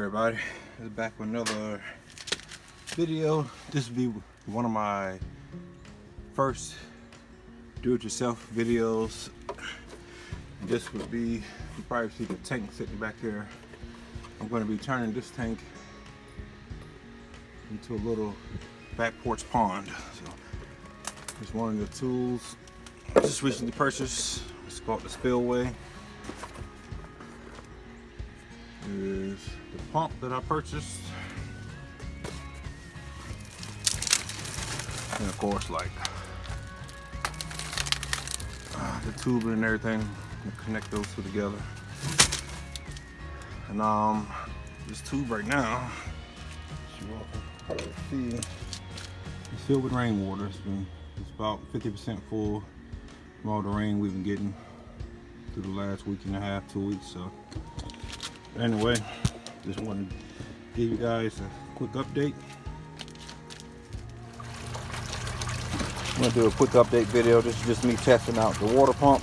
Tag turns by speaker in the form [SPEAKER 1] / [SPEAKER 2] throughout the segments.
[SPEAKER 1] everybody? This is back with another video. This will be one of my first do-it-yourself videos. This would be, you probably see the tank sitting back here. I'm going to be turning this tank into a little back porch pond. So it's one of the tools I just recently purchased. It's called the spillway. Is the pump that I purchased, and of course like the tubing and everything, connect those two together. And this tube right now, as you all can probably see, it's filled with rainwater. It's about 50% full from all the rain we've been getting through the last week and a half, 2 weeks. So anyway, just wanted to give you guys a quick update. I'm going to do a quick update video. This is just me testing out the water pump.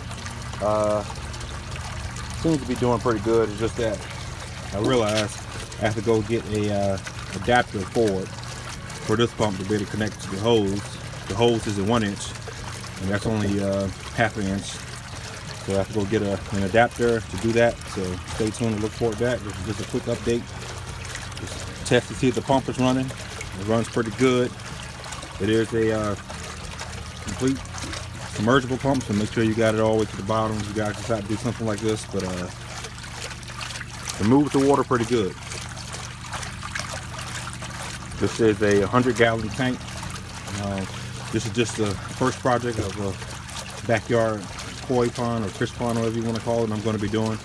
[SPEAKER 1] Seems to be doing pretty good. It's just that I realized I have to go get a adapter for this pump to be able to connect to the hose. The hose is a 1 inch, and that's only half an inch. So I have to go get an adapter to do that. So stay tuned and look forward to that. This is just a quick update. Just test to see if the pump is running. It runs pretty good. It is a complete submersible pump, so make sure you got it all the way to the bottom if you guys decide to do something like this. But it moves the water pretty good. This is a 100-gallon tank. This is just the first project of a backyard koi pond or fish pond, whatever you want to call it. I'm going to be doing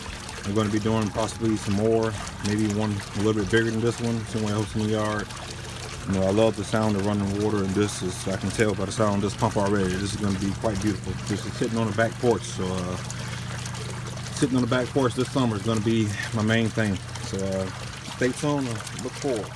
[SPEAKER 1] possibly some more, maybe one a little bit bigger than this one, somewhere else in the yard. You know, I love the sound of running water, and this is, I can tell by the sound of this pump already, this is going to be quite beautiful. This is sitting on the back porch, so sitting on the back porch this summer is going to be my main thing. So stay tuned and look forward.